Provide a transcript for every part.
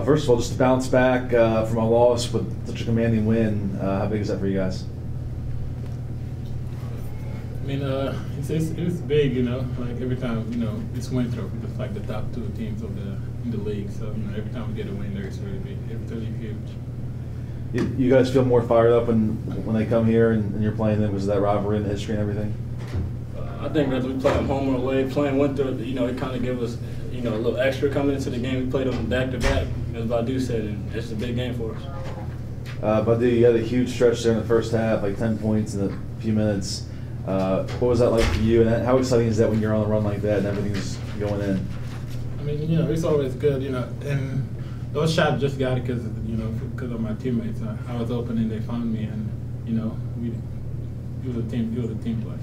First of all, just to bounce back from a loss with such a commanding win, how big is that for you guys? I mean, it's big, you know. Like every time, you know, it's Winthrop. It's like the top two teams in the league. So you know, every time we get a win there, it's really big. It's really huge. You guys feel more fired up when they come here and you're playing them because of that rivalry and the history and everything? I think whether we play them home or away, playing Winthrop, you know, it kind of gives us, you know, a little extra coming into the game. We played them back to back, as Badou said, and it's a big game for us. Badou, you had a huge stretch there in the first half, like 10 points in a few minutes. What was that like for you, and how exciting is that when you're on a run like that and everything's going in? I mean, you know, it's always good, you know, and those shots just got it because of my teammates. I was open and they found me, and you know, it was a team play.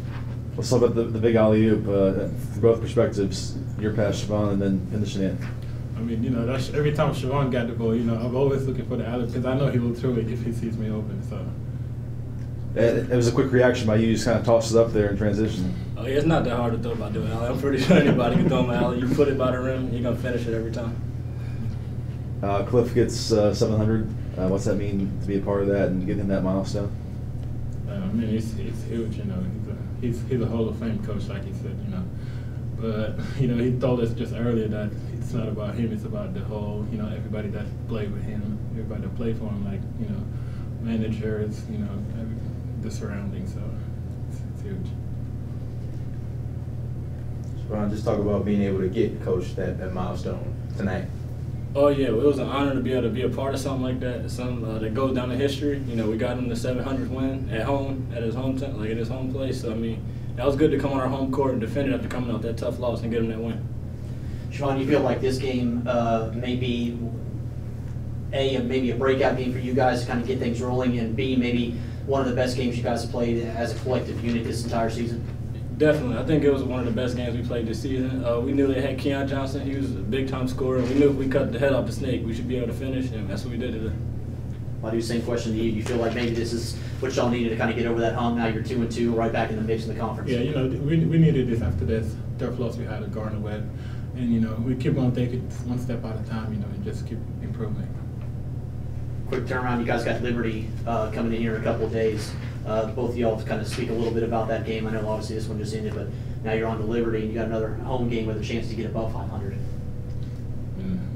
Let's talk about the big alley-oop from both perspectives, your pass, Shivaughn, and then finishing it. I mean, you know, that's every time Shivaughn got the ball, you know, I'm always looking for the alley because I know he will throw it if he sees me open. So. It was a quick reaction by you, just kind of toss it up there in transition. Oh yeah, it's not that hard to throw by doing alley. I'm pretty sure anybody can throw my alley. You put it by the rim, you're gonna finish it every time. Cliff gets 700. What's that mean to be a part of that and get him that milestone? I mean, it's huge, you know. He's a Hall of Fame coach, like he said, you know. But you know, he told us just earlier that it's not about him; it's about the whole, you know, everybody that played with him, everybody that played for him, like you know, managers, you know, the surroundings. So it's huge. Shivaughn, just talk about being able to get Coach that milestone tonight. Oh yeah, it was an honor to be able to be a part of something like that. Something that goes down in history. You know, we got him the 700th win at home, at his home like at his home place. So I mean, that was good to come on our home court and defend it after coming out that tough loss and get him that win. Shivaughn, you feel like this game may be maybe a breakout game for you guys to kind of get things rolling, and B, maybe one of the best games you guys have played as a collective unit this entire season? Definitely. I think it was one of the best games we played this season. We knew they had Keon Johnson. He was a big-time scorer. We knew if we cut the head off the snake, we should be able to finish, and that's what we did today. Badou, same question to you. Do you feel like maybe this is what y'all needed to kind of get over that hump? Now you're 2-2, right back in the mix in the conference. Yeah, you know, we needed this after this tough loss we had at Gardner-Webb. And, you know, we keep on taking it one step at a time, you know, and just keep improving. Quick turnaround. You guys got Liberty coming in here in a couple of days. Both of y'all kind of speak a little bit about that game. I know obviously this one just ended, but now you're on to Liberty, and you got another home game with a chance to get above 500.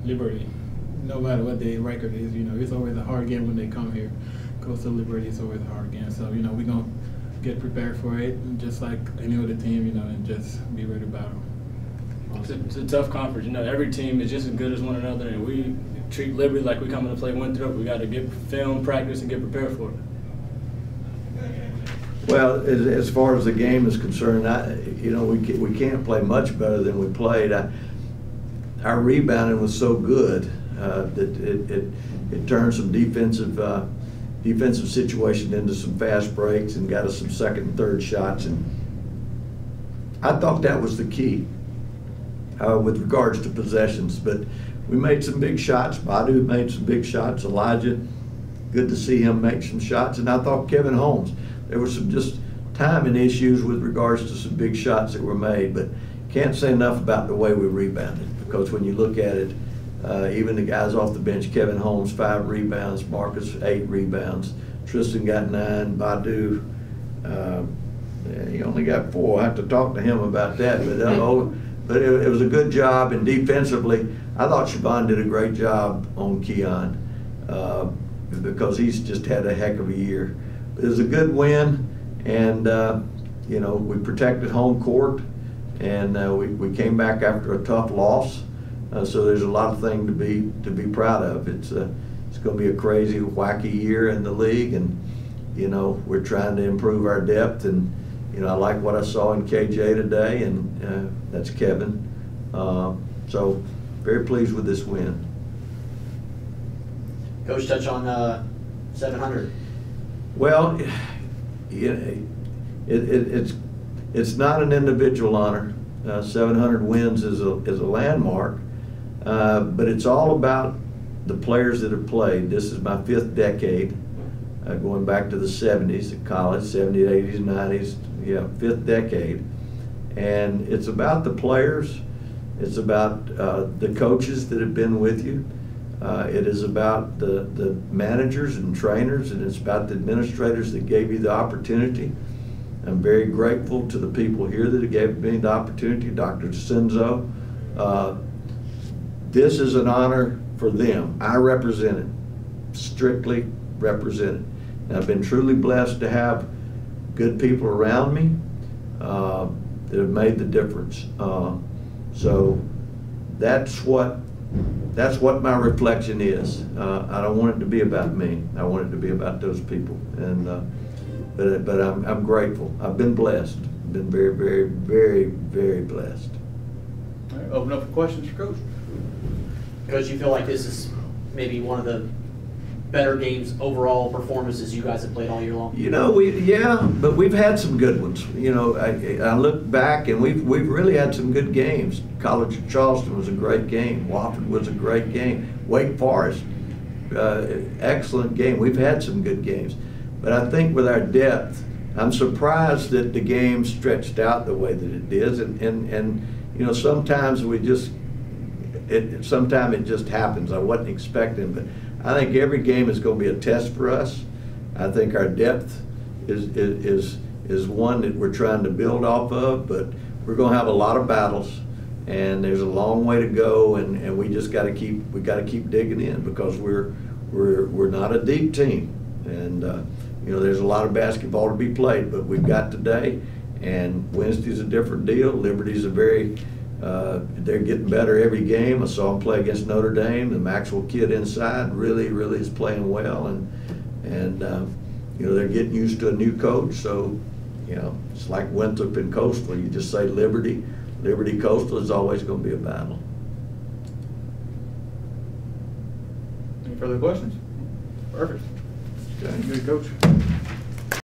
Liberty, no matter what their record is, you know, it's always a hard game when they come here. Coastal Liberty is always a hard game. So, you know, we're going to get prepared for it, just like any other team, you know, and just be ready to battle. It's a tough conference. You know, every team is just as good as one another, and we treat Liberty like we coming to play Winthrop. We got to get film, practice, and get prepared for it. Well, as far as the game is concerned, you know, we can't play much better than we played. Our rebounding was so good that it turned some defensive situation into some fast breaks and got us some second and third shots. And I thought that was the key with regards to possessions. But we made some big shots. Badou made some big shots. Elijah, good to see him make some shots. And I thought Kevin Holmes, there were some just timing issues with regards to some big shots that were made, but can't say enough about the way we rebounded, because when you look at it, even the guys off the bench, Kevin Holmes, 5 rebounds, Marcus, 8 rebounds, Tristan got 9, Badou, he only got 4. I have to talk to him about that, but it was a good job, and defensively, I thought Shivaughn did a great job on Keon, because he's just had a heck of a year. It was a good win, and you know, we protected home court, and we came back after a tough loss. So there's a lot of things to be proud of. It's going to be a crazy, wacky year in the league, and you know, we're trying to improve our depth. And you know, I like what I saw in KJ today, and that's Kevin. So very pleased with this win. Coach, touch on 700. Well, it's not an individual honor. 700 wins is a landmark, but it's all about the players that have played. This is my 5th decade, going back to the 70s at college, 70s, 80s, 90s, yeah, 5th decade. And it's about the players. It's about the coaches that have been with you. It is about the managers and trainers, and it's about the administrators that gave you the opportunity. I'm very grateful to the people here that gave me the opportunity, Dr. DeCenzo. This is an honor for them. I represent it, strictly represent it. And I've been truly blessed to have good people around me that have made the difference. So that's what my reflection is. I don't want it to be about me. I want it to be about those people. And but I'm grateful. I've been blessed. Been very, very, very, very blessed. All right, open up for questions for Coach. Coach, you feel like this is maybe one of the better games, overall performances you guys have played all year long? You know, but we've had some good ones. You know, I look back and we've really had some good games. College of Charleston was a great game. Wofford was a great game. Wake Forest, excellent game. We've had some good games. But I think with our depth, I'm surprised that the game stretched out the way that it did. And you know, sometimes sometimes it just happens. I wasn't expecting, but I think every game is going to be a test for us. I think our depth is one that we're trying to build off of, but we're going to have a lot of battles, and there's a long way to go, and we just got to keep digging in, because we're not a deep team, and you know, there's a lot of basketball to be played, but we've got today, and Wednesday's a different deal. Liberty's a very they're getting better every game. I saw them play against Notre Dame. The Maxwell kid inside really is playing well, and you know, they're getting used to a new coach. So, you know, it's like Winthrop and Coastal. You just say Liberty Coastal is always going to be a battle. Any further questions? Perfect. Okay. Good, Coach.